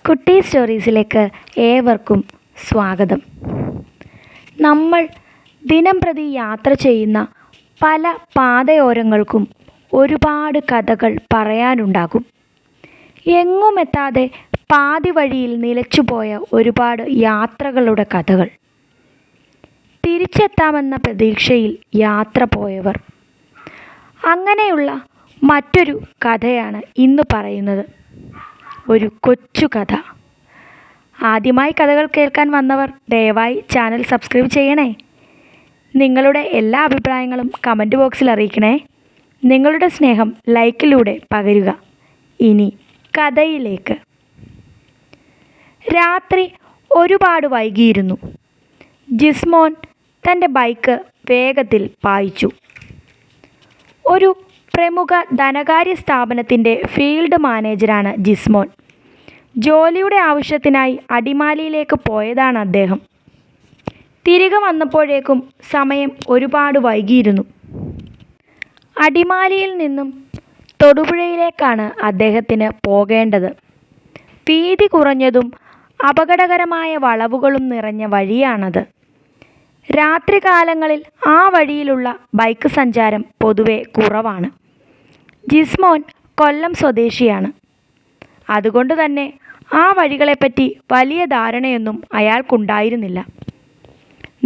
കുട്ടി സ്റ്റോറീസിലേക്ക് ഏവർക്കും സ്വാഗതം. നമ്മൾ ദിനംപ്രതി യാത്ര ചെയ്യുന്ന പല പാതയോരങ്ങൾക്കും ഒരുപാട് കഥകൾ പറയാനുണ്ടാകും. എങ്ങുമെത്താതെ പാതി വഴിയിൽ നിലച്ചുപോയ ഒരുപാട് യാത്രകളുടെ കഥകൾ. തിരിച്ചെത്താമെന്ന പ്രതീക്ഷയിൽ യാത്ര പോയവർ. അങ്ങനെയുള്ള മറ്റൊരു കഥയാണ് ഇന്ന് പറയുന്നത്. ഒരു കൊച്ചു കഥ. ആദ്യമായി കഥകൾ കേൾക്കാൻ വന്നവർ ദയവായി ചാനൽ സബ്സ്ക്രൈബ് ചെയ്യണേ. നിങ്ങളുടെ എല്ലാ അഭിപ്രായങ്ങളും കമൻറ്റ് ബോക്സിൽ അറിയിക്കണേ. നിങ്ങളുടെ സ്നേഹം ലൈക്കിലൂടെ പകരുക. ഇനി കഥയിലേക്ക്. രാത്രി ഒരുപാട് വൈകിയിരുന്നു. ജിസ്മോൻ തൻ്റെ ബൈക്ക് വേഗത്തിൽ പായിച്ചു. ഒരു പ്രമുഖ ധനകാര്യ സ്ഥാപനത്തിൻ്റെ ഫീൽഡ് മാനേജരാണ് ജിസ്മോൻ. ജോലിയുടെ ആവശ്യത്തിനായി അടിമാലിയിലേക്ക് പോയതാണ് അദ്ദേഹം. തിരികെ വന്നപ്പോഴേക്കും സമയം ഒരുപാട് വൈകിയിരുന്നു. അടിമാലിയിൽ നിന്നും തൊടുപുഴയിലേക്കാണ് അദ്ദേഹത്തിന് പോകേണ്ടത്. വീതി കുറഞ്ഞതും അപകടകരമായ വളവുകളും നിറഞ്ഞ വഴിയാണത്. രാത്രികാലങ്ങളിൽ ആ വഴിയിലുള്ള ബൈക്ക് സഞ്ചാരം പൊതുവെ കുറവാണ്. ജിസ്മോൻ കൊല്ലം സ്വദേശിയാണ്. അതുകൊണ്ട് തന്നെ ആ വഴികളെപ്പറ്റി വലിയ ധാരണയൊന്നും അയാൾക്കുണ്ടായിരുന്നില്ല.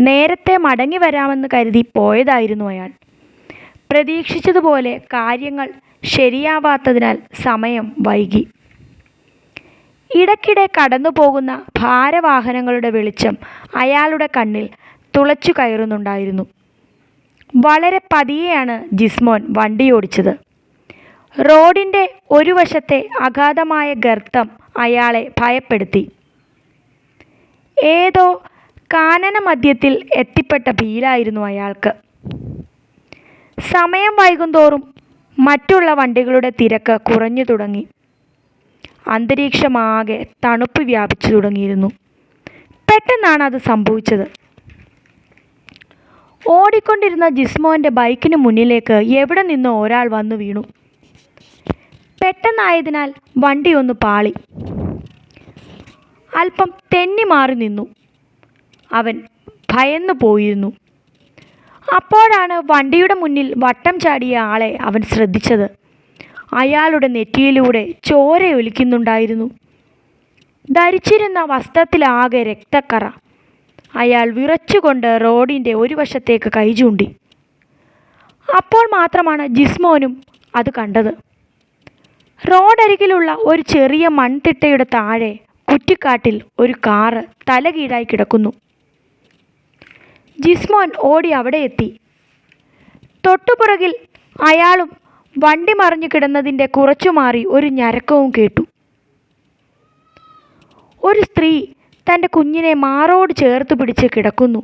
നേരത്തെ മടങ്ങി വരാമെന്ന് കരുതി പോയതായിരുന്നു അയാൾ. പ്രതീക്ഷിച്ചതുപോലെ കാര്യങ്ങൾ ശരിയാവാത്തതിനാൽ സമയം വൈകി. ഇടയ്ക്കിടെ കടന്നു പോകുന്ന ഭാരവാഹനങ്ങളുടെ വെളിച്ചം അയാളുടെ കണ്ണിൽ തുളച്ചു കയറുന്നുണ്ടായിരുന്നു. വളരെ പതിയെയാണ് ജിസ്മോൻ വണ്ടിയോടിച്ചത്. റോഡിൻ്റെ ഒരു വശത്തെ അഗാധമായ ഗർത്തം അയാളെ ഭയപ്പെടുത്തി. ഏതോ കാനന മധ്യത്തിൽ എത്തിപ്പെട്ട ഫീലായിരുന്നു അയാൾക്ക്. സമയം വൈകുന്തോറും മറ്റുള്ള വണ്ടികളുടെ തിരക്ക് കുറഞ്ഞു തുടങ്ങി. അന്തരീക്ഷമാകെ തണുപ്പ് വ്യാപിച്ചു തുടങ്ങിയിരുന്നു. പെട്ടെന്നാണ് അത് സംഭവിച്ചത്. ഓടിക്കൊണ്ടിരുന്ന ജിസ്മോൻ്റെ ബൈക്കിന് മുന്നിലേക്ക് എവിടെ നിന്നോ ഒരാൾ വന്നു വീണു. പെട്ടെന്നായതിനാൽ വണ്ടി ഒന്ന് പാളി. അല്പം തെന്നി മാറി നിന്നു. അവൻ ഭയന്നു പോയിരുന്നു. അപ്പോഴാണ് വണ്ടിയുടെ മുന്നിൽ വട്ടം ചാടിയ ആളെ അവൻ ശ്രദ്ധിച്ചത്. അയാളുടെ നെറ്റിയിലൂടെ ചോരയൊലിക്കുന്നുണ്ടായിരുന്നു. ധരിച്ചിരുന്ന വസ്ത്രത്തിലാകെ രക്തക്കറ. അയാൾ വിറച്ചുകൊണ്ട് റോഡിൻ്റെ ഒരു വശത്തേക്ക് കൈ ചൂണ്ടി. അപ്പോൾ മാത്രമാണ് ജിസ്മോനും അത് കണ്ടത്. റോഡരികിലുള്ള ഒരു ചെറിയ മൺതിട്ടയുടെ താഴെ കുറ്റിക്കാട്ടിൽ ഒരു കാറ് തലകീഴായി കിടക്കുന്നു. ജിസ്മോൻ ഓടി അവിടെ എത്തി. തൊട്ടുപുറകിൽ അയാളും വണ്ടി മറിഞ്ഞു കിടന്നതിൻ്റെ കുറച്ചു മാറി ഒരു ഞരക്കവും കേട്ടു. ഒരു സ്ത്രീ തൻ്റെ കുഞ്ഞിനെ മാറോട് ചേർത്ത് പിടിച്ച് കിടക്കുന്നു.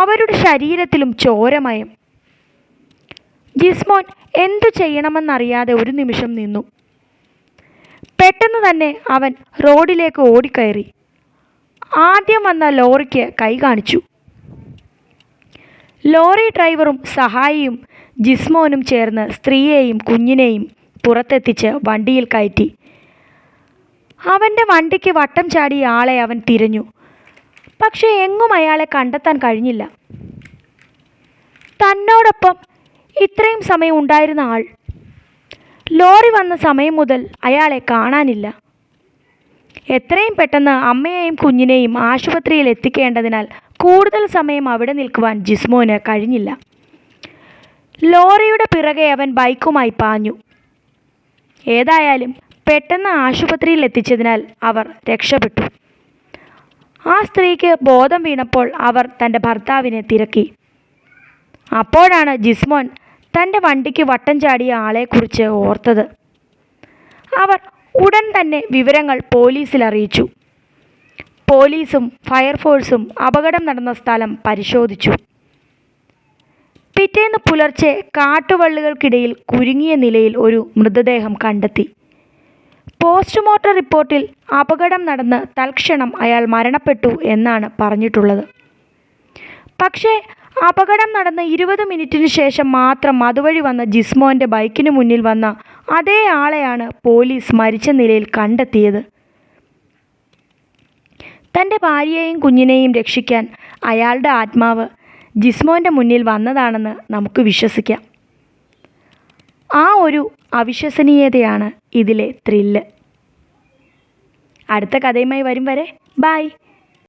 അവരുടെ ശരീരത്തിലും ചോരമയം. ജിസ്മോൻ എന്തു ചെയ്യണമെന്നറിയാതെ ഒരു നിമിഷം നിന്നു. പെട്ടെന്ന് തന്നെ അവൻ റോഡിലേക്ക് ഓടിക്കയറി. ആദ്യം വന്ന ലോറിക്ക് കൈ കാണിച്ചു. ലോറി ഡ്രൈവറും സഹായിയും ജിസ്മോനും ചേർന്ന് സ്ത്രീയെയും കുഞ്ഞിനെയും പുറത്തെത്തിച്ച് വണ്ടിയിൽ കയറ്റി. അവൻ്റെ വണ്ടിക്ക് വട്ടം ചാടിയ ആളെ അവൻ തിരഞ്ഞു. പക്ഷേ എങ്ങും അയാളെ കണ്ടെത്താൻ കഴിഞ്ഞില്ല. തന്നോടൊപ്പം ഇത്രയും സമയം ഉണ്ടായിരുന്ന ആൾ ലോറി വന്ന സമയം മുതൽ അയാളെ കാണാനില്ല. എത്രയും പെട്ടെന്ന് അമ്മയെയും കുഞ്ഞിനെയും ആശുപത്രിയിൽ എത്തിക്കേണ്ടതിനാൽ കൂടുതൽ സമയം അവിടെ നിൽക്കുവാൻ ജിസ്മോന് കഴിഞ്ഞില്ല. ലോറിയുടെ പിറകെ അവൻ ബൈക്കുമായി പാഞ്ഞു. ഏതായാലും പെട്ടെന്ന് ആശുപത്രിയിൽ എത്തിച്ചതിനാൽ അവർ രക്ഷപ്പെട്ടു. ആ സ്ത്രീക്ക് ബോധം വീണപ്പോൾ അവർ തൻ്റെ ഭർത്താവിനെ തിരക്കി. അപ്പോഴാണ് ജിസ്മോൻ തൻ്റെ വണ്ടിക്ക് വട്ടം ചാടിയ ആളെക്കുറിച്ച് ഓർത്തത്. അവർ ഉടൻ തന്നെ വിവരങ്ങൾ പോലീസിൽ അറിയിച്ചു. പോലീസും ഫയർഫോഴ്സും അപകടം നടന്ന സ്ഥലം പരിശോധിച്ചു. പിറ്റേന്ന് പുലർച്ചെ കാട്ടുവള്ളികൾക്കിടയിൽ കുരുങ്ങിയ നിലയിൽ ഒരു മൃതദേഹം കണ്ടെത്തി. പോസ്റ്റ്മോർട്ടം റിപ്പോർട്ടിൽ അപകടം നടന്ന് തൽക്ഷണം അയാൾ മരണപ്പെട്ടു എന്നാണ് പറഞ്ഞിട്ടുള്ളത്. പക്ഷേ അപകടം നടന്ന് 20 മിനിറ്റിന് ശേഷം മാത്രം അതുവഴി വന്ന ജിസ്മോൻ്റെ ബൈക്കിന് മുന്നിൽ വന്ന അതേ ആളെയാണ് പോലീസ് മരിച്ച നിലയിൽ കണ്ടെത്തിയത്. തൻ്റെ ഭാര്യയെയും കുഞ്ഞിനെയും രക്ഷിക്കാൻ അയാളുടെ ആത്മാവ് ജിസ്മോൻ്റെ മുന്നിൽ വന്നതാണെന്ന് നമുക്ക് വിശ്വസിക്കാം. ആ ഒരു അവിശ്വസനീയതയാണ് ഇതിലെ ത്രില്ല്. അടുത്ത കഥയുമായി വരും വരെ ബൈ.